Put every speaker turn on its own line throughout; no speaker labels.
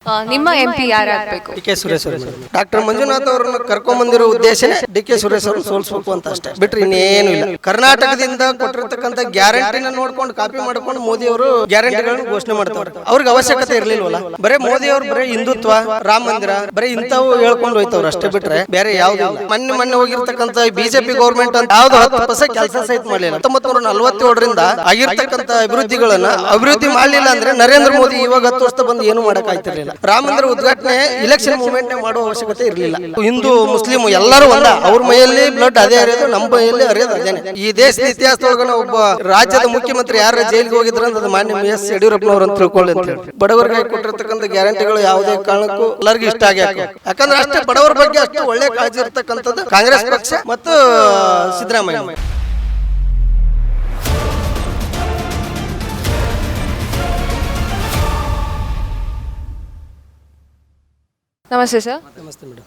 ನಿಮ್ಮ MP ಯಾರಾಗಬೇಕು?
D K Suresh ಅವರು madam. Doctor Manjunath ಅವರನ್ನು ಕರ್ಕೊಂಡ್ಬಂದಿರೋ ಉದ್ದೇಶನೇ ಡಿ ಕೆ ಸುರೇಶ್ ಅವ್ರನ್ನ ಸೋಲಿಸಬೇಕು ಅಂತ ಅಷ್ಟೇ, ಬಿಟ್ರೆ ಇನ್ನೇನು ಇಲ್ಲ. ಕರ್ನಾಟಕದಿಂದ ಕೊಟ್ಟಿರ್ತಕ್ಕಂಥ ಗ್ಯಾರಂಟಿನ ನೋಡ್ಕೊಂಡು ಕಾಪಿ ಮಾಡ್ಕೊಂಡು ಮೋದಿ ಅವರು ಗ್ಯಾರಂಟಿಗಳನ್ನು ಘೋಷಣೆ ಮಾಡ್ತಾರೆ. ಅವ್ರಿಗೆ ಅವಶ್ಯಕತೆ ಇರ್ಲಿಲ್ವಲ್ಲ. ಬರೇ ಮೋದಿ ಅವರು ಬರೀ ಹಿಂದುತ್ವ, ರಾಮ ಮಂದಿರ ಬರೀ ಇಂಥವು ಹೇಳ್ಕೊಂಡು ಹೋಯ್ತವ್ರು ಅಷ್ಟೇ, ಬಿಟ್ರೆ ಬೇರೆ ಯಾವ್ದು ಇಲ್ಲ. ಮೊನ್ನೆ ಹೋಗಿರ್ತಕ್ಕಂಥ ಬಿಜೆಪಿ ಗೌರ್ಮೆಂಟ್ ಅಂತ ಯಾವ್ದು 10% ಕೆಲಸ ಸಹಿತ ಮಾಡಲಿಲ್ಲ. 1947ರಿಂದ ಆಗಿರ್ತಕ್ಕಂಥ ಅಭಿವೃದ್ಧಿ ಮಾಡಲಿಲ್ಲ ಅಂದ್ರೆ ನರೇಂದ್ರ ಮೋದಿ ಇವಾಗ 10 ವರ್ಷ ಬಂದು ಏನು ಮಾಡಕ್ ಆಯ್ತಿರ್ಲಿಲ್ಲ. ರಾಮ ಮಂದಿರ ಉದ್ಘಾಟನೆ ಇಲೆಕ್ಷನ್ ಮೂವ್ಮೆಂಟ್ ಮಾಡುವ ಅವಶ್ಯಕತೆ ಇರಲಿಲ್ಲ. ಹಿಂದೂ ಮುಸ್ಲಿಂ ಎಲ್ಲರೂ ಒಂದ, ಅವ್ರ ಮೈಯಲ್ಲಿ ಬ್ಲಡ್ ಅದೇ ಹರಿಯೋದು, ನಮ್ಮ ಮೈಯಲ್ಲಿ ಹರಿಯೋದು ಅದೇನೆ. ಈ ದೇಶದ ಇತಿಹಾಸದೊಳಗ ಒಬ್ಬ ರಾಜ್ಯದ ಮುಖ್ಯಮಂತ್ರಿ ಯಾರ ಜೈಲಿಗೆ ಹೋಗಿದ್ರ ಅದು ಮಾನ್ಯ ಎಸ್ ಯಡಿಯೂರಪ್ಪನವರು ಅಂತ ತಿಳ್ಕೊಳ್ಳಿ ಅಂತ ಹೇಳಿ. ಬಡವರಿಗೆ ಕೊಟ್ಟಿರ್ತಕ್ಕಂಥ ಗ್ಯಾರಂಟಿಗಳು ಯಾವುದೇ ಕಾರಣಕ್ಕೂ ಎಲ್ಲರಿಗೂ ಇಷ್ಟ ಆಗಿ, ಯಾಕಂದ್ರೆ ಅಷ್ಟೇ ಬಡವರ ಬಗ್ಗೆ ಅಷ್ಟು ಒಳ್ಳೆ ಕಾಳಜಿ ಇರ್ತಕ್ಕಂಥದ್ದು ಕಾಂಗ್ರೆಸ್ ಪಕ್ಷ ಮತ್ತು ಸಿದ್ದರಾಮಯ್ಯ.
ನಮಸ್ತೆ ಸರ್.
ನಮಸ್ತೆ ಮೇಡಮ್.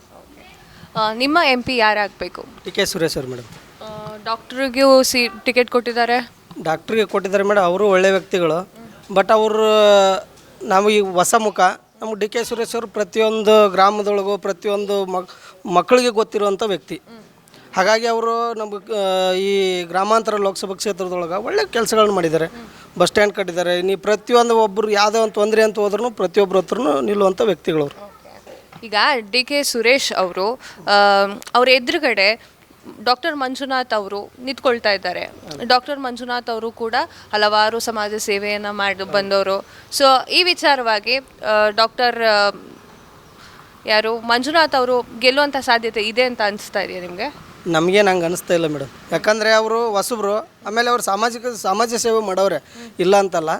ನಿಮ್ಮ ಎಂಪಿ ಯಾರಾಗಬೇಕು?
ಡಿ ಕೆ ಸುರೇಶ್ ಅವರು ಮೇಡಮ್.
ಡಾಕ್ಟ್ರಿಗೂ ಟಿಕೆಟ್ ಕೊಟ್ಟಿದ್ದಾರೆ.
ಡಾಕ್ಟ್ರಿಗೆ ಕೊಟ್ಟಿದ್ದಾರೆ ಮೇಡಮ್. ಅವರು ಒಳ್ಳೆ ವ್ಯಕ್ತಿಗಳು, ಬಟ್ ಅವರು ನಾವು ಈ ಹೊಸ ಮುಖ. ನಮ್ಗೆ ಡಿ ಕೆ ಸುರೇಶ್ ಅವರು ಪ್ರತಿಯೊಂದು ಗ್ರಾಮದೊಳಗೂ ಪ್ರತಿಯೊಂದು ಮಕ್ಕಳಿಗೆ ಗೊತ್ತಿರುವಂಥ ವ್ಯಕ್ತಿ. ಹಾಗಾಗಿ ಅವರು ನಮ್ಗೆ ಈ ಗ್ರಾಮಾಂತರ ಲೋಕಸಭಾ ಕ್ಷೇತ್ರದೊಳಗೆ ಒಳ್ಳೆ ಕೆಲಸಗಳನ್ನ ಮಾಡಿದ್ದಾರೆ. ಬಸ್ ಸ್ಟ್ಯಾಂಡ್ ಕಟ್ಟಿದ್ದಾರೆ. ನೀವು ಪ್ರತಿಯೊಂದು ಒಬ್ಬರು ಯಾವುದೇ ಒಂದು ತೊಂದರೆ ಅಂತ ಹೋದ್ರೂ ಪ್ರತಿಯೊಬ್ಬರ ಹತ್ರನೂ ನಿಲ್ಲುವಂಥ ವ್ಯಕ್ತಿಗಳವರು.
ಈಗ ಡಿ ಕೆ ಸುರೇಶ್ ಅವರು ಅವ್ರ ಎದುರುಗಡೆ ಡಾಕ್ಟರ್ ಮಂಜುನಾಥ್ ಅವರು ನಿಂತ್ಕೊಳ್ತಾ ಇದ್ದಾರೆ. ಡಾಕ್ಟರ್ ಮಂಜುನಾಥ್ ಅವರು ಕೂಡ ಹಲವಾರು ಸಮಾಜ ಸೇವೆಯನ್ನು ಮಾಡಿ ಬಂದವರು. ಸೊ ಈ ವಿಚಾರವಾಗಿ ಡಾಕ್ಟರ್ ಮಂಜುನಾಥ್ ಅವರು ಗೆಲ್ಲುವಂಥ ಸಾಧ್ಯತೆ ಇದೆ ಅಂತ ಅನಿಸ್ತಾ ಇದೆಯಾ ನಿಮಗೆ?
ನಮಗೇನು ಹಂಗೆ ಅನಿಸ್ತಾ ಇಲ್ಲ ಮೇಡಮ್. ಯಾಕಂದರೆ ಅವರು ಹೊಸಬ್ರು, ಆಮೇಲೆ ಅವರು ಸಮಾಜ ಸೇವೆ ಮಾಡೋರೆ, ಇಲ್ಲ ಅಂತಲ್ಲ.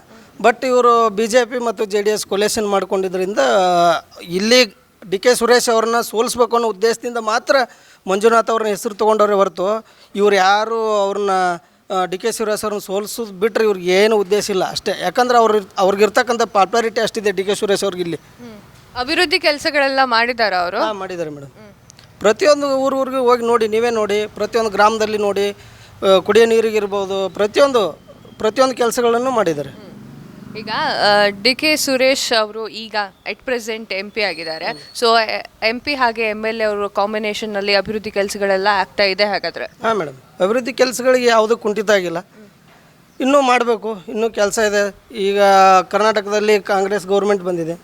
ಬಟ್ ಇವರು BJP ಮತ್ತು JDS ಕೊಲೇಷನ್ ಮಾಡ್ಕೊಂಡಿದ್ದರಿಂದ ಇಲ್ಲಿ ಡಿ ಕೆ ಸುರೇಶ್ ಅವ್ರನ್ನ ಸೋಲಿಸ್ಬೇಕು ಅನ್ನೋ ಉದ್ದೇಶದಿಂದ ಮಾತ್ರ ಮಂಜುನಾಥ್ ಅವ್ರನ್ನ ಹೆಸರು ತೊಗೊಂಡವ್ರೆ ಹೊರತು ಇವ್ರು ಯಾರು ಅವ್ರನ್ನ ಡಿ ಕೆ ಸುರೇಶ್ ಅವ್ರನ್ನ ಸೋಲಿಸೋದು ಬಿಟ್ಟರೆ ಇವ್ರಿಗೆ ಏನು ಉದ್ದೇಶ ಇಲ್ಲ ಅಷ್ಟೇ. ಯಾಕಂದ್ರೆ ಅವ್ರಿಗಿರ್ತಕ್ಕಂಥ ಪಾಪ್ಯುಲಾರಿಟಿ ಅಷ್ಟಿದೆ ಡಿ ಕೆ ಸುರೇಶ್ ಅವ್ರಿಗೆ. ಇಲ್ಲಿ
ಅಭಿವೃದ್ಧಿ ಕೆಲಸಗಳೆಲ್ಲ ಮಾಡಿದ್ದಾರೆ ಅವರು.
ಮಾಡಿದ್ದಾರೆ ಮೇಡಮ್. ಪ್ರತಿಯೊಂದು ಊರಿಗೆ ಹೋಗಿ ನೋಡಿ, ನೀವೇ ನೋಡಿ, ಪ್ರತಿಯೊಂದು ಗ್ರಾಮದಲ್ಲಿ ನೋಡಿ, ಕುಡಿಯೋ ನೀರಿಗಿರ್ಬೋದು, ಪ್ರತಿಯೊಂದು ಕೆಲಸಗಳನ್ನು ಮಾಡಿದ್ದಾರೆ.
ಈಗ ಡಿ ಕೆ ಸುರೇಶ್ ಅವರು ಈಗ ಎಟ್ ಪ್ರೆಸೆಂಟ್ MP ಆಗಿದ್ದಾರೆ. ಸೊ MP ಹಾಗೆ MLA ಅವರು ಕಾಂಬಿನೇಷನ್ನಲ್ಲಿ ಅಭಿವೃದ್ಧಿ ಕೆಲಸಗಳೆಲ್ಲ ಆಗ್ತಾ ಇದೆ ಹಾಗಾದರೆ?
ಹಾಂ ಮೇಡಮ್, ಅಭಿವೃದ್ಧಿ ಕೆಲಸಗಳಿಗೆ ಯಾವುದೂ ಕುಂಠಿತ ಆಗಿಲ್ಲ. ಇನ್ನೂ ಮಾಡಬೇಕು, ಇನ್ನೂ ಕೆಲಸ ಇದೆ. ಈಗ ಕರ್ನಾಟಕದಲ್ಲಿ ಕಾಂಗ್ರೆಸ್ ಗೌರ್ಮೆಂಟ್ ಬಂದಿದೆ.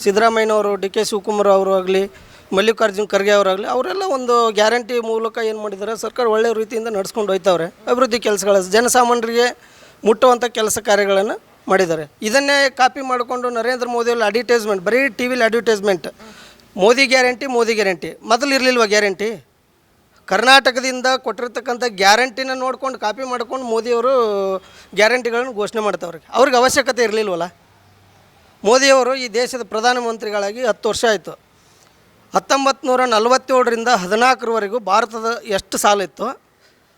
ಸಿದ್ದರಾಮಯ್ಯನವರು, ಡಿ ಕೆ ಶಿವಕುಮಾರ್ ಅವರು ಆಗಲಿ, ಮಲ್ಲಿಕಾರ್ಜುನ್ ಖರ್ಗೆ ಅವರಾಗಲಿ, ಅವರೆಲ್ಲ ಒಂದು ಗ್ಯಾರಂಟಿ ಮೂಲಕ ಏನು ಮಾಡಿದ್ದಾರೆ, ಸರ್ಕಾರ ಒಳ್ಳೆಯ ರೀತಿಯಿಂದ ನಡ್ಸ್ಕೊಂಡು ಹೋಯ್ತವ್ರೆ. ಅಭಿವೃದ್ಧಿ ಕೆಲಸಗಳ ಜನಸಾಮಾನ್ಯರಿಗೆ ಮುಟ್ಟುವಂಥ ಕೆಲಸ ಕಾರ್ಯಗಳನ್ನು ಮಾಡಿದ್ದಾರೆ. ಇದನ್ನೇ ಕಾಪಿ ಮಾಡಿಕೊಂಡು ನರೇಂದ್ರ ಮೋದಿಯಲ್ಲಿ ಅಡ್ವರ್ಟೈಸ್ಮೆಂಟ್, ಬರೀ TV ಅಡ್ವರ್ಟೈಸ್ಮೆಂಟ್, ಮೋದಿ ಗ್ಯಾರಂಟಿ. ಮೊದಲು ಇರಲಿಲ್ವ ಗ್ಯಾರಂಟಿ? ಕರ್ನಾಟಕದಿಂದ ಕೊಟ್ಟಿರ್ತಕ್ಕಂಥ ಗ್ಯಾರಂಟಿನ ನೋಡ್ಕೊಂಡು ಕಾಪಿ ಮಾಡ್ಕೊಂಡು ಮೋದಿಯವರು ಗ್ಯಾರಂಟಿಗಳನ್ನು ಘೋಷಣೆ ಮಾಡ್ತಾವ್ರಿಗೆ. ಅವ್ರಿಗೆ ಅವಶ್ಯಕತೆ ಇರಲಿಲ್ವಲ್ಲ. ಮೋದಿಯವರು ಈ ದೇಶದ ಪ್ರಧಾನಮಂತ್ರಿಗಳಾಗಿ 10 ವರ್ಷ ಆಯಿತು. 1947ರಿಂದ 14ರವರೆಗೂ ಭಾರತದ ಎಷ್ಟು ಸಾಲ ಇತ್ತು?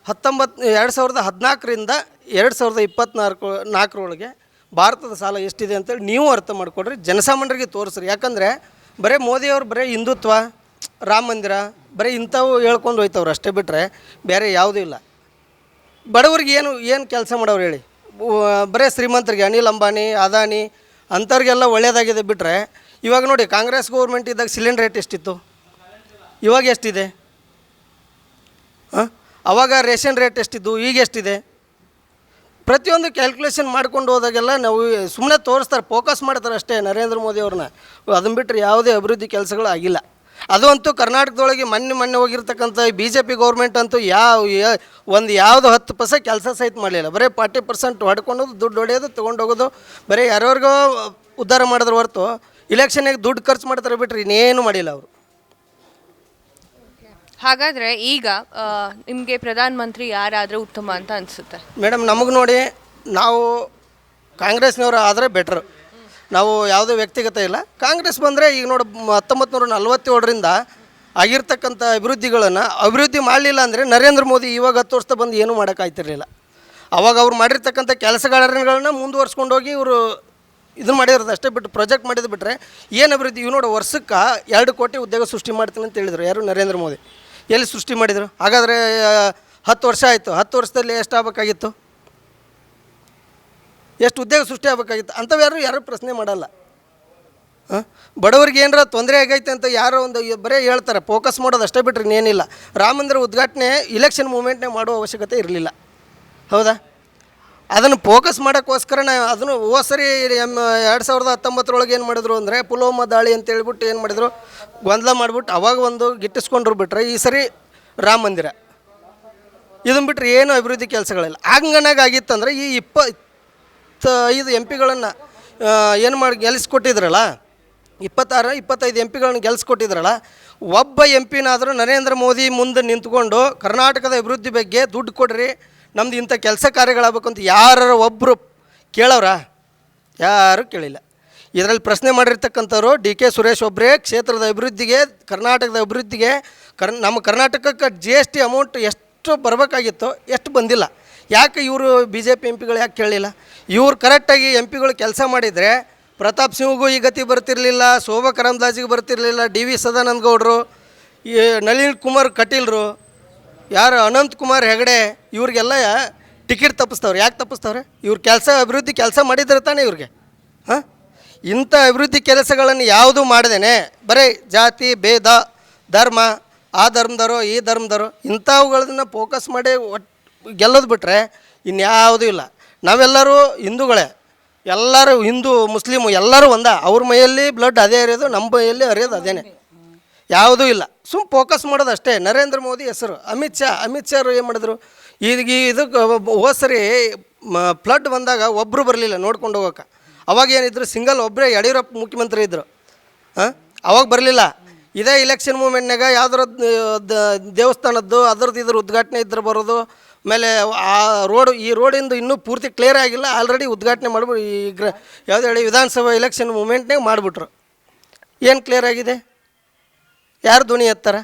2014ರಿಂದ 2024ರೊಳಗೆ ಭಾರತದ ಸಾಲ ಎಷ್ಟಿದೆ ಅಂತೇಳಿ ನೀವು ಅರ್ಥ ಮಾಡಿಕೊಡ್ರಿ, ಜನಸಾಮಾನ್ಯರಿಗೆ ತೋರಿಸ್ರಿ. ಯಾಕಂದರೆ ಬರೀ ಮೋದಿಯವರು ಬರೀ ಹಿಂದುತ್ವ, ರಾಮ ಮಂದಿರ ಬರೀ ಇಂಥವು ಹೇಳ್ಕೊಂಡು ಹೋಯ್ತವ್ರು ಅಷ್ಟೇ, ಬಿಟ್ಟರೆ ಬೇರೆ ಯಾವುದೂ ಇಲ್ಲ. ಬಡವರಿಗೆ ಏನು ಕೆಲಸ ಮಾಡೋರು ಹೇಳಿ? ಬರೀ ಶ್ರೀಮಂತರಿಗೆ, ಅನಿಲ್ ಅಂಬಾನಿ, ಅದಾನಿ ಅಂಥವ್ರಿಗೆಲ್ಲ ಒಳ್ಳೆಯದಾಗಿದೆ. ಬಿಟ್ಟರೆ ಇವಾಗ ನೋಡಿ, ಕಾಂಗ್ರೆಸ್ ಗೌರ್ಮೆಂಟ್ ಇದ್ದಾಗ ಸಿಲಿಂಡರ್ ರೇಟ್ ಎಷ್ಟಿತ್ತು, ಇವಾಗ ಎಷ್ಟಿದೆ? ಅವಾಗ ರೇಷನ್ ರೇಟ್ ಎಷ್ಟಿದ್ದು, ಈಗ ಎಷ್ಟಿದೆ? ಪ್ರತಿಯೊಂದು ಕ್ಯಾಲ್ಕುಲೇಷನ್ ಮಾಡ್ಕೊಂಡು ಹೋದಾಗೆಲ್ಲ ನಾವು ಸುಮ್ಮನೆ ತೋರಿಸ್ತಾರೆ, ಫೋಕಸ್ ಮಾಡ್ತಾರೆ ಅಷ್ಟೇ ನರೇಂದ್ರ ಮೋದಿ ಅವ್ರನ್ನ. ಅದನ್ನು ಬಿಟ್ಟರೆ ಯಾವುದೇ ಅಭಿವೃದ್ಧಿ ಕೆಲಸಗಳು ಆಗಿಲ್ಲ. ಅದು ಅಂತೂ ಕರ್ನಾಟಕದೊಳಗೆ ಮೊನ್ನೆ ಹೋಗಿರ್ತಕ್ಕಂಥ BJP ಗೌರ್ಮೆಂಟ್ ಅಂತೂ ಯಾವುದು 10% ಕೆಲಸ ಸಹಿತ ಮಾಡಲಿಲ್ಲ. ಬರೀ 40% ಹೊಡ್ಕೊಳೋದು, ದುಡ್ಡು ಹೊಡೆಯೋದು, ತೊಗೊಂಡೋಗೋದು, ಬರೀ ಯಾರ್ಯಾರಿಗೋ ಉದ್ಧಾರ ಮಾಡಿದ್ರೆ ಹೊರತು ಇಲೆಕ್ಷನ್ಗೆ ದುಡ್ಡು ಖರ್ಚು ಮಾಡ್ತಾರೆ, ಬಿಟ್ಟರೆ ಇನ್ನೇನು ಮಾಡಿಲ್ಲ ಅವರು.
ಹಾಗಾದರೆ ಈಗ ನಿಮಗೆ ಪ್ರಧಾನಮಂತ್ರಿ ಯಾರಾದರೆ ಉತ್ತಮ ಅಂತ ಅನಿಸುತ್ತೆ? ಮೇಡಮ್,
ನಮಗೆ ನೋಡಿ, ನಾವು ಕಾಂಗ್ರೆಸ್ನವರು ಆದರೆ ಬೆಟ್ರ್. ನಾವು ಯಾವುದೇ ವ್ಯಕ್ತಿಗತ ಇಲ್ಲ. ಕಾಂಗ್ರೆಸ್ ಬಂದರೆ ಈಗ ನೋಡಿ, 1947ರಿಂದ ಆಗಿರ್ತಕ್ಕಂಥ ಅಭಿವೃದ್ಧಿ ಮಾಡಲಿಲ್ಲ ಅಂದರೆ ನರೇಂದ್ರ ಮೋದಿ ಇವಾಗ 10 ವರ್ಷ ಬಂದು ಏನೂ ಮಾಡೋಕ್ಕಾಯ್ತಿರಲಿಲ್ಲ. ಅವಾಗ ಅವ್ರು ಮಾಡಿರ್ತಕ್ಕಂಥ ಕೆಲಸಗಳನ್ನ ಮುಂದುವರ್ಸ್ಕೊಂಡು ಹೋಗಿ ಇವರು ಇದನ್ನು ಮಾಡಿರೋದು ಅಷ್ಟೇ, ಬಿಟ್ಟು ಪ್ರಾಜೆಕ್ಟ್ ಮಾಡಿದ್ದು ಬಿಟ್ಟರೆ ಏನು ಅಭಿವೃದ್ಧಿ? ಇವು ನೋಡಿ, ವರ್ಷಕ್ಕೆ 2 ಕೋಟಿ ಉದ್ಯೋಗ ಸೃಷ್ಟಿ ಮಾಡ್ತೀನಿ ಅಂತ ಹೇಳಿದರು. ಯಾರು? ನರೇಂದ್ರ ಮೋದಿ. ಎಲ್ಲಿ ಸೃಷ್ಟಿ ಮಾಡಿದರು? ಹಾಗಾದರೆ 10 ವರ್ಷ ಆಯಿತು. 10 ವರ್ಷದಲ್ಲಿ ಎಷ್ಟು ಆಗಬೇಕಾಗಿತ್ತು? ಎಷ್ಟು ಉದ್ಯೋಗ ಸೃಷ್ಟಿ ಆಗಬೇಕಾಗಿತ್ತು? ಅಂಥವು ಯಾರು ಪ್ರಶ್ನೆ ಮಾಡಲ್ಲ. ಬಡವರಿಗೆ ಏನಾರ ತೊಂದರೆ ಆಗೈತೆ ಅಂತ ಯಾರೋ ಒಂದು ಬರೀ ಹೇಳ್ತಾರೆ, ಫೋಕಸ್ ಮಾಡೋದು ಅಷ್ಟೇ ಬಿಟ್ಟರೆ ಇನ್ನೇನಿಲ್ಲ. ರಾಮ ಮಂದಿರ ಉದ್ಘಾಟನೆ ಇಲೆಕ್ಷನ್ ಮೂಮೆಂಟ್ನೇ ಮಾಡುವ ಅವಶ್ಯಕತೆ ಇರಲಿಲ್ಲ, ಹೌದಾ? ಅದನ್ನು ಫೋಕಸ್ ಮಾಡೋಕ್ಕೋಸ್ಕರ ಅದನ್ನು ಹೋದ ಸರಿ 2019 ಏನು ಮಾಡಿದ್ರು ಅಂದರೆ ಪುಲ್ವಾಮಾ ದಾಳಿ ಅಂತ ಹೇಳ್ಬಿಟ್ಟು ಏನು ಮಾಡಿದ್ರು, ಗೊಂದಲ ಮಾಡಿಬಿಟ್ಟು ಅವಾಗ ಒಂದು ಗಿಟ್ಟಿಸ್ಕೊಂಡ್ರು. ಬಿಟ್ರೆ ಈ ಸರಿ ರಾಮ ಮಂದಿರ ಇದನ್ನು ಬಿಟ್ಟರೆ ಏನು ಅಭಿವೃದ್ಧಿ ಕೆಲಸಗಳಿಲ್ಲ. ಆಗಿತ್ತಂದ್ರೆ ಈ 25 ಎಂ ಪಿಗಳನ್ನು ಏನು ಮಾಡಿ ಗೆಲ್ಲಿಸ್ಕೊಟ್ಟಿದ್ರಲ್ಲ, 25 ಎಂ ಪಿಗಳನ್ನ ಗೆಲ್ಲಿಸ್ಕೊಟ್ಟಿದ್ರಲ್ಲ, ಒಬ್ಬ ಎಂ ಪಿನಾದರೂ ನರೇಂದ್ರ ಮೋದಿ ಮುಂದೆ ನಿಂತ್ಕೊಂಡು ಕರ್ನಾಟಕದ ಅಭಿವೃದ್ಧಿ ಬಗ್ಗೆ ದುಡ್ಡು ಕೊಡ್ರಿ, ನಮ್ದು ಇಂಥ ಕೆಲಸ ಕಾರ್ಯಗಳಾಗಬೇಕು ಅಂತ ಯಾರು ಒಬ್ಬರು ಕೇಳೋರ? ಯಾರೂ ಕೇಳಿಲ್ಲ. ಇದರಲ್ಲಿ ಪ್ರಶ್ನೆ ಮಾಡಿರ್ತಕ್ಕಂಥವ್ರು ಡಿ ಕೆ ಸುರೇಶ್ ಒಬ್ಬರೇ. ಕ್ಷೇತ್ರದ ಅಭಿವೃದ್ಧಿಗೆ, ಕರ್ನಾಟಕದ ಅಭಿವೃದ್ಧಿಗೆ, ನಮ್ಮ ಕರ್ನಾಟಕಕ್ಕೆ GST ಅಮೌಂಟ್ ಎಷ್ಟು ಬರಬೇಕಾಗಿತ್ತು, ಎಷ್ಟು ಬಂದಿಲ್ಲ. ಯಾಕೆ ಇವರು BJP ಎಂ ಪಿಗಳು ಯಾಕೆ ಕೇಳಲಿಲ್ಲ? ಇವ್ರು ಕರೆಕ್ಟಾಗಿ ಎಂ ಪಿಗಳು ಕೆಲಸ ಮಾಡಿದರೆ ಪ್ರತಾಪ್ ಸಿಂಹಗೂ ಈ ಗತಿ ಬರ್ತಿರಲಿಲ್ಲ, ಶೋಭಾ ಕರಂದ್ಲಾಜಿಗೆ ಬರ್ತಿರಲಿಲ್ಲ, DV ಸದಾನಂದ ಗೌಡರು, ಈ ನಳಿನ್ ಕುಮಾರ್ ಕಟೀಲ್ರು, ಯಾರು ಅನಂತ್ ಕುಮಾರ್ ಹೆಗಡೆ, ಇವ್ರಿಗೆಲ್ಲ ಟಿಕೆಟ್ ತಪ್ಪಿಸ್ತವ್ರೆ. ಯಾಕೆ ತಪ್ಪಿಸ್ತವ್ರೆ? ಇವ್ರ ಅಭಿವೃದ್ಧಿ ಕೆಲಸ ಮಾಡಿದ್ರೆ ತಾನೇ ಇವ್ರಿಗೆ. ಇಂಥ ಅಭಿವೃದ್ಧಿ ಕೆಲಸಗಳನ್ನು ಯಾವುದೂ ಮಾಡ್ದೇನೆ ಬರೀ ಜಾತಿ ಭೇದ, ಧರ್ಮ, ಆ ಧರ್ಮದವರು ಈ ಧರ್ಮದವರು ಇಂಥವುಗಳನ್ನ ಫೋಕಸ್ ಮಾಡಿ ಗೆಲ್ಲೋದು ಬಿಟ್ಟರೆ ಇನ್ಯಾವುದೂ ಇಲ್ಲ. ನಾವೆಲ್ಲರೂ ಹಿಂದೂಗಳೇ, ಎಲ್ಲರೂ ಹಿಂದೂ ಮುಸ್ಲಿಮು ಎಲ್ಲರೂ ಒಂದ. ಅವ್ರ ಮೈಯಲ್ಲಿ ಬ್ಲಡ್ ಅದೇ ಹರಿಯೋದು, ನಮ್ಮ ಮೈಯಲ್ಲಿ ಹರಿಯೋದು ಅದೇನೆ, ಯಾವುದೂ ಇಲ್ಲ. ಫೋಕಸ್ ಮಾಡೋದು ಅಷ್ಟೇ. ನರೇಂದ್ರ ಮೋದಿ ಹೆಸರು, ಅಮಿತ್ ಶಾ ಅವರು ಏನು ಮಾಡಿದ್ರು? ಈಗ ಇದಕ್ಕೆ ಹೋದ ಸರಿ ಫ್ಲಡ್ ಬಂದಾಗ ಒಬ್ಬರು ಬರಲಿಲ್ಲ ನೋಡ್ಕೊಂಡು ಹೋಗೋಕೆ. ಅವಾಗ ಏನಿದ್ರು ಸಿಂಗಲ್ ಒಬ್ಬರೇ ಯಡಿಯೂರಪ್ಪ ಮುಖ್ಯಮಂತ್ರಿ ಇದ್ದರು. ಅವಾಗ ಬರಲಿಲ್ಲ. ಇದೇ ಇಲೆಕ್ಷನ್ ಮೂಮೆಂಟ್ನಾಗ ಯಾವ್ದಾರ ದೇವಸ್ಥಾನದ್ದು ಇದ್ರ ಉದ್ಘಾಟನೆ ಇದ್ರೆ ಬರೋದು. ಆಮೇಲೆ ಈ ರೋಡಿಂದು ಇನ್ನೂ ಪೂರ್ತಿ ಕ್ಲಿಯರ್ ಆಗಿಲ್ಲ, ಆಲ್ರೆಡಿ ಉದ್ಘಾಟನೆ ಮಾಡಿಬಿಟ್ಟು ಈಗ ಯಾವ್ದು ಹೇಳಿ ವಿಧಾನಸಭಾ ಇಲೆಕ್ಷನ್ ಮೂಮೆಂಟ್ನಾಗ ಮಾಡಿಬಿಟ್ರು. ಏನು ಕ್ಲಿಯರ್ ಆಗಿದೆ? ಯಾರು ಧ್ವನಿ ಎತ್ತಾರೆ?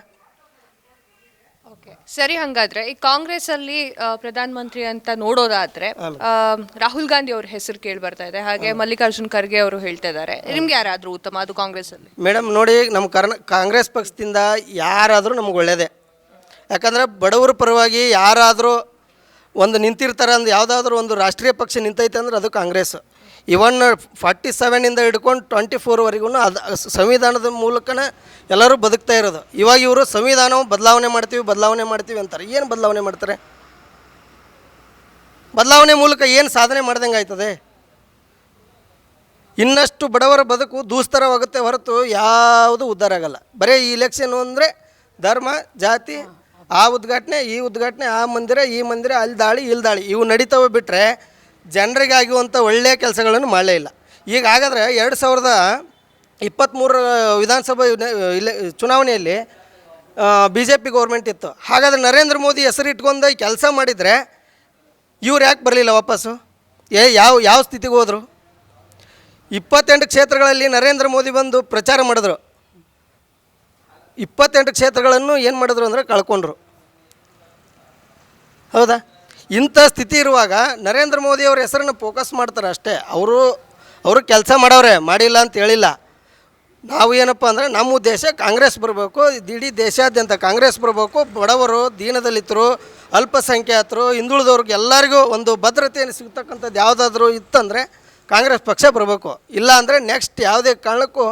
ಓಕೆ, ಸರಿ. ಹಾಗಾದ್ರೆ ಈ ಕಾಂಗ್ರೆಸ್ಸಲ್ಲಿ ಪ್ರಧಾನಮಂತ್ರಿ ಅಂತ ನೋಡೋದಾದ್ರೆ ರಾಹುಲ್ ಗಾಂಧಿ ಅವ್ರ ಹೆಸರು ಕೇಳಿ ಬರ್ತಾ ಇದೆ, ಹಾಗೆ ಮಲ್ಲಿಕಾರ್ಜುನ್ ಖರ್ಗೆ ಅವರು ಹೇಳ್ತಾ ಇದ್ದಾರೆ. ನಿಮ್ಗೆ ಯಾರಾದರೂ ಉತ್ತಮ ಅದು ಕಾಂಗ್ರೆಸ್ಸಲ್ಲಿ?
ಮೇಡಮ್ ನೋಡಿ, ನಮ್ಮ ಕಾಂಗ್ರೆಸ್ ಪಕ್ಷದಿಂದ ಯಾರಾದರೂ ನಮ್ಗೆ ಒಳ್ಳೆಯದೇ. ಯಾಕಂದರೆ ಬಡವರ ಪರವಾಗಿ ಯಾರಾದರೂ ಒಂದು ನಿಂತಿರ್ತಾರೆ ಅಂದ್ರೆ, ಯಾವುದಾದ್ರೂ ಒಂದು ರಾಷ್ಟ್ರೀಯ ಪಕ್ಷ ನಿಂತೈತೆ ಅಂದ್ರೆ ಅದು ಕಾಂಗ್ರೆಸ್. ಇವನ್ 47 ಹಿಡ್ಕೊಂಡು 24ವರೆಗೂ ಅದು ಸಂವಿಧಾನದ ಮೂಲಕನೇ ಎಲ್ಲರೂ ಬದುಕ್ತಾ ಇರೋದು. ಇವಾಗ ಇವರು ಸಂವಿಧಾನವು ಬದಲಾವಣೆ ಮಾಡ್ತೀವಿ ಅಂತಾರೆ. ಏನು ಬದಲಾವಣೆ ಮಾಡ್ತಾರೆ? ಬದಲಾವಣೆ ಮೂಲಕ ಏನು ಸಾಧನೆ ಮಾಡ್ದಂಗೆ ಆಯ್ತದೆ? ಇನ್ನಷ್ಟು ಬಡವರ ಬದುಕು ದೂಸ್ತರವಾಗುತ್ತೆ ಹೊರತು ಯಾವುದು ಉದ್ಧಾರ ಆಗಲ್ಲ. ಬರೀ ಈ ಇಲೆಕ್ಷನು ಅಂದರೆ ಧರ್ಮ, ಜಾತಿ, ಆ ಉದ್ಘಾಟನೆ, ಈ ಉದ್ಘಾಟನೆ, ಆ ಮಂದಿರ, ಈ ಮಂದಿರ, ಅಲ್ಲಿ ದಾಳಿ, ಇಲ್ಲಿ ದಾಳಿ, ಇವು ನಡೀತವೆ ಬಿಟ್ಟರೆ ಜನರಿಗೆ ಆಗುವಂಥ ಒಳ್ಳೆಯ ಕೆಲಸಗಳನ್ನು ಮಾಡಲೇ ಇಲ್ಲ. ಈಗ ಹಾಗಾದರೆ 2023 ವಿಧಾನಸಭಾ ಚುನಾವಣೆಯಲ್ಲಿ BJP ಗೌರ್ಮೆಂಟ್ ಇತ್ತು. ಹಾಗಾದರೆ ನರೇಂದ್ರ ಮೋದಿ ಹೆಸರು ಇಟ್ಕೊಂಡು ಕೆಲಸ ಮಾಡಿದರೆ ಇವ್ರು ಯಾಕೆ ಬರಲಿಲ್ಲ ವಾಪಸ್ಸು? ಯಾವ ಸ್ಥಿತಿಗೆ ಹೋದರು? 28 ಕ್ಷೇತ್ರಗಳಲ್ಲಿ ನರೇಂದ್ರ ಮೋದಿ ಬಂದು ಪ್ರಚಾರ ಮಾಡಿದ್ರು. 28 ಕ್ಷೇತ್ರಗಳನ್ನು ಏನು ಮಾಡಿದ್ರು ಅಂದರೆ ಕಳ್ಕೊಂಡ್ರು, ಹೌದಾ? ಇಂಥ ಸ್ಥಿತಿ ಇರುವಾಗ ನರೇಂದ್ರ ಮೋದಿ ಅವ್ರ ಹೆಸರನ್ನು ಫೋಕಸ್ ಮಾಡ್ತಾರೆ ಅಷ್ಟೇ. ಅವರು ಕೆಲಸ ಮಾಡವ್ರೆ, ಮಾಡಿಲ್ಲ ಅಂತ ಹೇಳಿಲ್ಲ. ನಾವು ಏನಪ್ಪ ಅಂದರೆ ನಮ್ಮ ಉದ್ದೇಶ ಕಾಂಗ್ರೆಸ್ ಬರಬೇಕು, ಇಡೀ ದೇಶಾದ್ಯಂತ ಕಾಂಗ್ರೆಸ್ ಬರಬೇಕು. ಬಡವರು, ದೀನದಲಿತರು, ಅಲ್ಪಸಂಖ್ಯಾತರು, ಹಿಂದುಳಿದವ್ರಿಗೆ ಎಲ್ಲರಿಗೂ ಒಂದು ಭದ್ರತೆಯನ್ನು ಸಿಗ್ತಕ್ಕಂಥದ್ದು ಯಾವುದಾದ್ರೂ ಇತ್ತಂದರೆ ಕಾಂಗ್ರೆಸ್ ಪಕ್ಷ ಬರಬೇಕು. ಇಲ್ಲ ಅಂದರೆ ನೆಕ್ಸ್ಟ್ ಯಾವುದೇ ಕಾರಣಕ್ಕೂ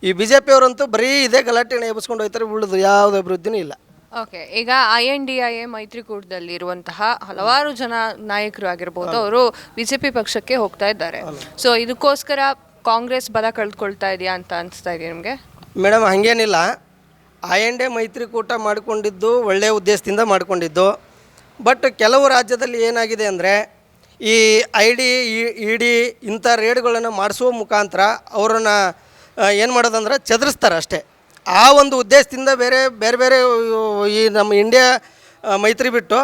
ಈ BJP ಅವರಂತೂ ಬರೀ ಇದೇ ಗಲಾಟೆಯನ್ನು ಎಬ್ಬಿಸ್ಕೊಂಡು ಹೋಗ್ತಾರೆ, ಉಳಿದು ಯಾವುದೇ ಅಭಿವೃದ್ಧಿನೂ ಇಲ್ಲ.
ಓಕೆ, ಈಗ INDIA ಮೈತ್ರಿಕೂಟದಲ್ಲಿ ಇರುವಂತಹ ಹಲವಾರು ಜನ ನಾಯಕರು ಆಗಿರ್ಬೋದು, ಅವರು BJP ಪಕ್ಷಕ್ಕೆ ಹೋಗ್ತಾ ಇದ್ದಾರೆ. ಸೊ ಇದಕ್ಕೋಸ್ಕರ ಕಾಂಗ್ರೆಸ್ ಬಲ ಕಳೆದುಕೊಳ್ತಾ ಇದೆಯಾ ಅಂತ ಅನಿಸ್ತಾ ಇದೆ ನಿಮಗೆ?
ಮೇಡಮ್, ಹಾಗೇನಿಲ್ಲ. INDIA ಮೈತ್ರಿಕೂಟ ಮಾಡಿಕೊಂಡಿದ್ದು ಒಳ್ಳೆಯ ಉದ್ದೇಶದಿಂದ ಮಾಡಿಕೊಂಡಿದ್ದು. ಬಟ್ ಕೆಲವು ರಾಜ್ಯದಲ್ಲಿ ಏನಾಗಿದೆ ಅಂದರೆ ಈ ID, ED ಇಂಥ ರೇಡ್ಗಳನ್ನು ಮಾಡಿಸುವ ಮುಖಾಂತರ ಅವರನ್ನು ಏನು ಮಾಡೋದಂದ್ರೆ ಚದುರಿಸ್ತಾರೆ ಅಷ್ಟೇ. ಆ ಒಂದು ಉದ್ದೇಶದಿಂದ ಬೇರೆ ಬೇರೆ ಈ ನಮ್ಮ ಇಂಡಿಯಾ ಮೈತ್ರಿ ಬಿಟ್ಟು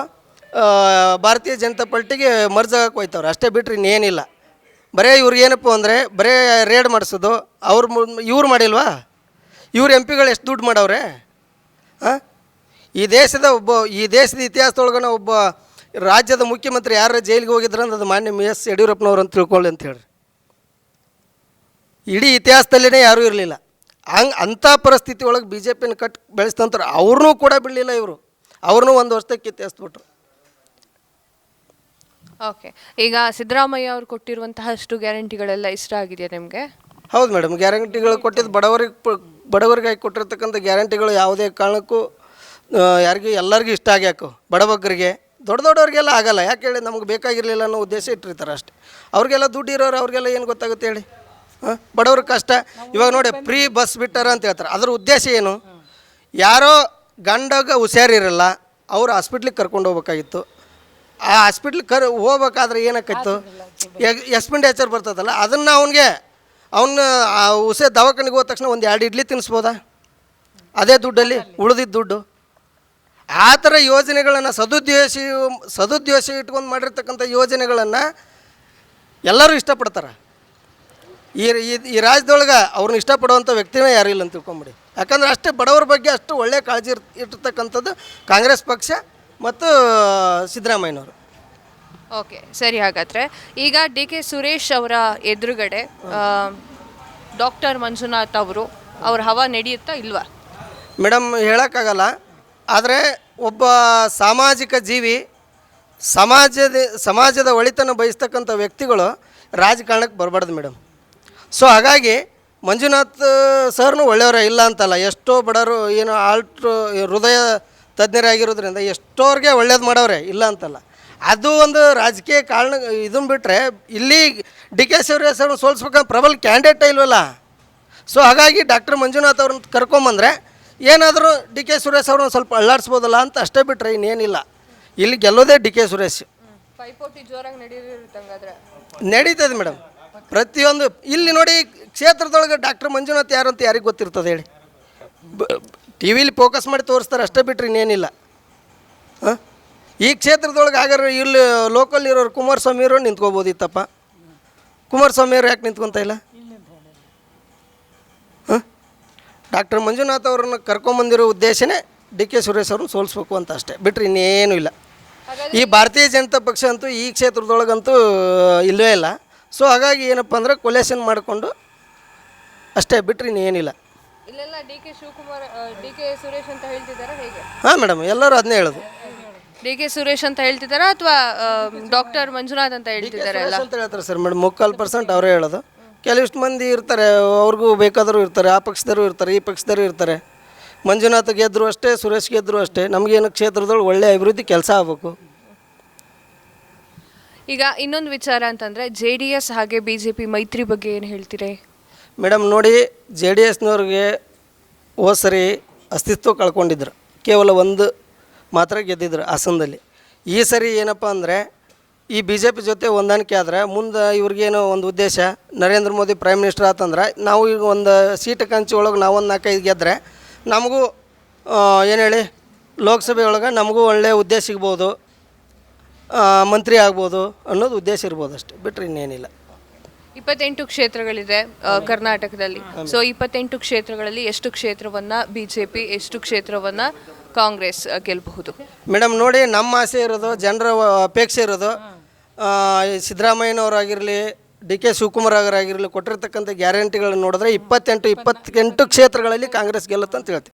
ಭಾರತೀಯ ಜನತಾ ಪಾರ್ಟಿಗೆ ಮರ್ಜ್ ಆಗಕ್ಕೆ ಹೋಯ್ತವ್ರೆ ಅಷ್ಟೇ, ಬಿಟ್ಟರೆ ಇನ್ನೇನಿಲ್ಲ. ಬರೀ ಇವ್ರಿಗೆ ಏನಪ್ಪ ಅಂದರೆ ಬರೀ ರೇಡ್ ಮಾಡಿಸೋದು. ಇವ್ರು ಮಾಡಿಲ್ವಾ? ಇವ್ರ ಎಂ ಪಿಗಳು ಎಷ್ಟು ದುಡ್ಡು ಮಾಡವ್ರೆ? ಈ ದೇಶದ ಇತಿಹಾಸದೊಳಗನ ಒಬ್ಬ ರಾಜ್ಯದ ಮುಖ್ಯಮಂತ್ರಿ ಯಾರು ಜೈಲಿಗೆ ಹೋಗಿದ್ರಂದ್ರೆ ಅದು ಮಾನ್ಯ S ಯಡಿಯೂರಪ್ಪನವ್ರು ಅಂತ ತಿಳ್ಕೊಳ್ಳಿ ಅಂತ ಹೇಳಿ. ಇಡೀ ಇತಿಹಾಸದಲ್ಲೇ ಯಾರೂ ಇರಲಿಲ್ಲ. ಅಂಥ ಪರಿಸ್ಥಿತಿ ಒಳಗೆ BJPನ ಬೆಳೆಸ್ತಂತಾರೆ. ಅವ್ರನ್ನೂ ಕೂಡ ಬಿಡಲಿಲ್ಲ ಇವರು, ಅವ್ರನ್ನೂ ಒಂದು ವರ್ಷಕ್ಕೆ ಕಿತ್ತೆಸ್ಬಿಟ್ರು.
ಓಕೆ, ಈಗ ಸಿದ್ದರಾಮಯ್ಯ ಅವರು ಕೊಟ್ಟಿರುವಂತಹ ಅಷ್ಟು ಗ್ಯಾರಂಟಿಗಳೆಲ್ಲ ಇಷ್ಟ ಆಗಿದೆಯಾ ನಿಮಗೆ?
ಹೌದು ಮೇಡಮ್, ಗ್ಯಾರಂಟಿಗಳು ಕೊಟ್ಟಿದ್ದು ಬಡವರಿಗೆ ಹಾಕಿ ಕೊಟ್ಟಿರ್ತಕ್ಕಂಥ ಗ್ಯಾರಂಟಿಗಳು ಯಾವುದೇ ಕಾರಣಕ್ಕೂ ಯಾರಿಗೂ ಎಲ್ಲರಿಗೂ ಇಷ್ಟ ಆಗ್ಯಾಕು. ಬಡಬಗ್ಗರಿಗೆ ದೊಡ್ಡವ್ರಿಗೆಲ್ಲ ಆಗಲ್ಲ. ಯಾಕೆ ಹೇಳಿ, ನಮ್ಗೆ ಬೇಕಾಗಿರಲಿಲ್ಲ ಅನ್ನೋ ಉದ್ದೇಶ ಇಟ್ಟಿರ್ತಾರೆ ಅಷ್ಟೇ. ಅವ್ರಿಗೆಲ್ಲ ದುಡ್ಡು ಇರೋರು ಅವ್ರಿಗೆಲ್ಲ ಏನು ಗೊತ್ತಾಗುತ್ತೆ ಹೇಳಿ? ಬಡವ್ರ ಕಷ್ಟ. ಇವಾಗ ನೋಡಿ, ಫ್ರೀ ಬಸ್ ಬಿಟ್ಟಾರ ಅಂತ ಹೇಳ್ತಾರೆ. ಅದ್ರ ಉದ್ದೇಶ ಏನು? ಯಾರೋ ಗಂಡಾಗ ಹುಷಾರಿರಲ್ಲ, ಅವ್ರು ಹಾಸ್ಪಿಟ್ಲಿಗೆ ಕರ್ಕೊಂಡು ಹೋಗ್ಬೇಕಾಗಿತ್ತು. ಆ ಹಾಸ್ಪಿಟ್ಲಿಗೆ ಹೋಗ್ಬೇಕಾದ್ರೆ ಏನಾಕೈತು, ಎಕ್ಸ್ಪೆಂಡಿಚರ್ ಬರ್ತದಲ್ಲ, ಅದನ್ನು ಅವನ್ನ ದವಾಖಾನೆಗೆ ಹೋದ ತಕ್ಷಣ ಒಂದು 2 ಇಡ್ಲಿ ತಿನ್ನಿಸ್ಬೋದಾ ಅದೇ ದುಡ್ಡಲ್ಲಿ, ಉಳಿದಿದ್ದ ದುಡ್ಡು? ಆ ಥರ ಯೋಜನೆಗಳನ್ನು ಸದುದ್ದೇಶ ಇಟ್ಕೊಂಡು ಮಾಡಿರ್ತಕ್ಕಂಥ ಯೋಜನೆಗಳನ್ನು ಎಲ್ಲರೂ ಇಷ್ಟಪಡ್ತಾರೆ. ಈ ರಾಜ್ಯದೊಳಗೆ ಅವ್ರನ್ನ ಇಷ್ಟಪಡುವಂಥ ವ್ಯಕ್ತಿನೇ ಯಾರೂ ಇಲ್ಲ ಅಂತ ತಿಳ್ಕೊಂಬಿಡಿ. ಯಾಕಂದ್ರೆ ಅಷ್ಟೇ ಬಡವರ ಬಗ್ಗೆ ಅಷ್ಟು ಒಳ್ಳೆಯ ಕಾಳಜಿ ಇಟ್ಟಿರ್ತಕ್ಕಂಥದ್ದು ಕಾಂಗ್ರೆಸ್ ಪಕ್ಷ ಮತ್ತು ಸಿದ್ದರಾಮಯ್ಯನವರು.
ಓಕೆ, ಸರಿ. ಹಾಗಾದರೆ ಈಗ ಡಿ ಕೆ ಸುರೇಶ್ ಅವರ ಎದುರುಗಡೆ ಡಾಕ್ಟರ್ ಮಂಜುನಾಥ್ ಅವ್ರ ಹವಾ ನಡೆಯುತ್ತಾ ಇಲ್ವಾ?
ಮೇಡಮ್, ಹೇಳೋಕ್ಕಾಗಲ್ಲ. ಆದರೆ ಒಬ್ಬ ಸಾಮಾಜಿಕ ಜೀವಿ, ಸಮಾಜದ ಒಳಿತನ್ನು ಬಯಸ್ತಕ್ಕಂಥ ವ್ಯಕ್ತಿಗಳು ರಾಜಕಾರಣಕ್ಕೆ ಬರಬಾರ್ದು ಮೇಡಮ್. ಸೊ ಹಾಗಾಗಿ ಮಂಜುನಾಥ್ ಸರ್ನು ಒಳ್ಳೆಯವರೇ, ಇಲ್ಲ ಅಂತಲ್ಲ. ಎಷ್ಟೋ ಬಡವರು ಏನು ಹೃದಯ ತಜ್ಞರಾಗಿರೋದ್ರಿಂದ ಎಷ್ಟೋರಿಗೆ ಒಳ್ಳೇದು ಮಾಡವ್ರೆ, ಇಲ್ಲ ಅಂತಲ್ಲ. ಅದು ಒಂದು ರಾಜಕೀಯ ಕಾರಣ. ಇದನ್ನು ಬಿಟ್ಟರೆ ಇಲ್ಲಿ ಡಿ ಕೆ ಸುರೇಶ್ ಅವ್ರನ್ನ ಸೋಲಿಸ್ಬೇಕಂತ ಪ್ರಬಲ ಕ್ಯಾಂಡಿಡೇಟೇ ಇಲ್ವಲ್ಲ. ಸೊ ಹಾಗಾಗಿ ಡಾಕ್ಟರ್ ಮಂಜುನಾಥ್ ಅವ್ರನ್ನ ಕರ್ಕೊಂಬಂದರೆ ಏನಾದರೂ ಡಿ ಕೆ ಸುರೇಶ್ ಅವ್ರನ್ನ ಸ್ವಲ್ಪ ಅಳ್ಳಾಡಿಸ್ಬೋದಲ್ಲ ಅಂತ ಅಷ್ಟೇ, ಬಿಟ್ಟರೆ ಇನ್ನೇನಿಲ್ಲ. ಇಲ್ಲಿ ಗೆಲ್ಲೋದೇ ಡಿ ಕೆ ಸುರೇಶ್.
ಪೈಪೋಟಿ ಜೋರಾಗಿ
ನಡೀತದೆ ಮೇಡಮ್. ಪ್ರತಿಯೊಂದು ಇಲ್ಲಿ ನೋಡಿ, ಕ್ಷೇತ್ರದೊಳಗೆ ಡಾಕ್ಟರ್ ಮಂಜುನಾಥ್ ಯಾರು ಅಂತ ಯಾರಿಗೆ ಗೊತ್ತಿರ್ತದೆ ಹೇಳಿ? ಟಿ ವಿಲಿ ಫೋಕಸ್ ಮಾಡಿ ತೋರಿಸ್ತಾರೆ ಅಷ್ಟೇ, ಬಿಟ್ಟರೆ ಇನ್ನೇನಿಲ್ಲ. ಈ ಕ್ಷೇತ್ರದೊಳಗೆ ಆಗಾರ ಇಲ್ಲಿ ಲೋಕಲ್ ಇರೋರು ಕುಮಾರಸ್ವಾಮಿ ಅವರು ನಿಂತ್ಕೋಬೋದಿತ್ತಪ್ಪ. ಕುಮಾರಸ್ವಾಮಿ ಅವರು ಯಾಕೆ ನಿಂತ್ಕೊತ ಇಲ್ಲ? ಡಾಕ್ಟರ್ ಮಂಜುನಾಥ್ ಅವ್ರನ್ನ ಕರ್ಕೊಂಬಂದಿರೋ ಉದ್ದೇಶನೇ ಡಿ ಕೆ ಸುರೇಶ್ ಅವ್ರನ್ನ ಸೋಲಿಸ್ಬೇಕು ಅಂತ ಅಷ್ಟೇ, ಬಿಟ್ಟರೆ ಇನ್ನೇನು ಇಲ್ಲ. ಈ ಭಾರತೀಯ ಜನತಾ ಪಕ್ಷ ಅಂತೂ ಈ ಕ್ಷೇತ್ರದೊಳಗಂತೂ ಇಲ್ಲವೇ ಇಲ್ಲ. ಸೊ ಹಾಗಾಗಿ ಏನಪ್ಪ ಅಂದ್ರೆ ಕೊಲೇಷನ್ ಮಾಡಿಕೊಂಡು ಅಷ್ಟೇ, ಬಿಟ್ಟರೆ ಇನ್ನೇನಿಲ್ಲ.
ಇಲ್ಲೆಲ್ಲ D K Shivakumar, D K Suresh ಅಂತ ಹೇಳ್ತಿದ್ದಾರೆ ಹೇಗೆ?
ಹಾಂ ಮೇಡಮ್, ಎಲ್ಲರೂ ಅದನ್ನೇ ಹೇಳೋದು.
ಡಿ ಕೆ ಸುರೇಶ್ ಅಂತ ಹೇಳ್ತಿದ್ದಾರಾ ಅಥವಾ ಡಾಕ್ಟರ್ ಮಂಜುನಾಥ್ ಅಂತ ಹೇಳ್ತಿದ್ದಾರೆ?
ಅಂತ ಹೇಳ್ತಾರೆ ಸರ್ ಮೇಡಮ್. 3% ಅವರೇ ಹೇಳೋದು. ಕೆಲವಿಷ್ಟು ಮಂದಿ ಇರ್ತಾರೆ, ಅವ್ರಿಗೂ ಬೇಕಾದರೂ ಇರ್ತಾರೆ, ಆ ಪಕ್ಷದವರು ಇರ್ತಾರೆ, ಈ ಪಕ್ಷದವರು ಇರ್ತಾರೆ. ಮಂಜುನಾಥ್ ಗೆದ್ದರು ಅಷ್ಟೇ, ಸುರೇಶ್ ಗೆದ್ದರು ಅಷ್ಟೇ. ನಮಗೇನು ಕ್ಷೇತ್ರದೊಳಗೆ ಒಳ್ಳೆಯ ಅಭಿವೃದ್ಧಿ ಕೆಲಸ ಆಗಬೇಕು.
ಈಗ ಇನ್ನೊಂದು ವಿಚಾರ ಅಂತಂದರೆ JDS ಹಾಗೆ BJP ಮೈತ್ರಿ ಬಗ್ಗೆ ಏನು ಹೇಳ್ತೀರಿ?
ಮೇಡಮ್ ನೋಡಿ, JDSನವ್ರಿಗೆ ಹೋದ ಸರಿ ಅಸ್ತಿತ್ವ ಕಳ್ಕೊಂಡಿದ್ರು. ಕೇವಲ ಒಂದು ಮಾತ್ರ ಗೆದ್ದಿದ್ರು ಹಾಸನದಲ್ಲಿ. ಈ ಸರಿ ಏನಪ್ಪ ಅಂದರೆ ಈ BJP ಜೊತೆ ಹೊಂದಾಣಿಕೆ ಆದರೆ ಮುಂದೆ ಇವ್ರಿಗೇನೋ ಒಂದು ಉದ್ದೇಶ. ನರೇಂದ್ರ ಮೋದಿ ಪ್ರೈಮ್ ಮಿನಿಸ್ಟರ್ ಆತಂದ್ರೆ ನಾವು ಈಗ ಒಂದು ಸೀಟ್ ಕಂಚಿ ಒಳಗೆ ನಾವೊಂದು 4-5 ಗೆದ್ದರೆ ನಮಗೂ ಏನು ಹೇಳಿ, ಲೋಕಸಭೆ ಒಳಗೆ ನಮಗೂ ಒಳ್ಳೆಯ ಉದ್ದೇಶ ಸಿಗ್ಬೋದು, ಮಂತ್ರಿ ಆಗ್ಬೋದು ಅನ್ನೋದು ಉದ್ದೇಶ ಇರ್ಬೋದು ಅಷ್ಟೇ, ಬಿಟ್ಟರೆ ಇನ್ನೇನಿಲ್ಲ.
28 ಕ್ಷೇತ್ರಗಳಿದೆ ಕರ್ನಾಟಕದಲ್ಲಿ. ಸೊ 28 ಕ್ಷೇತ್ರಗಳಲ್ಲಿ ಎಷ್ಟು ಕ್ಷೇತ್ರವನ್ನು BJP, ಎಷ್ಟು ಕ್ಷೇತ್ರವನ್ನು ಕಾಂಗ್ರೆಸ್ ಗೆಲ್ಲಬಹುದು? ಮೇಡಮ್ ನೋಡಿ, ನಮ್ಮ ಆಸೆ ಇರೋದು, ಜನರ ಅಪೇಕ್ಷೆ ಇರೋದು, ಸಿದ್ದರಾಮಯ್ಯನವರಾಗಿರಲಿ, ಡಿ ಕೆ ಶಿವಕುಮಾರ್ ಅವರಾಗಿರಲಿ ಕೊಟ್ಟಿರ್ತಕ್ಕಂಥ ಗ್ಯಾರಂಟಿಗಳನ್ನ ನೋಡಿದ್ರೆ 28 ಕ್ಷೇತ್ರಗಳಲ್ಲಿ ಕಾಂಗ್ರೆಸ್ ಗೆಲ್ಲುತ್ತೆ ಅಂತ ಹೇಳ್ತೀವಿ.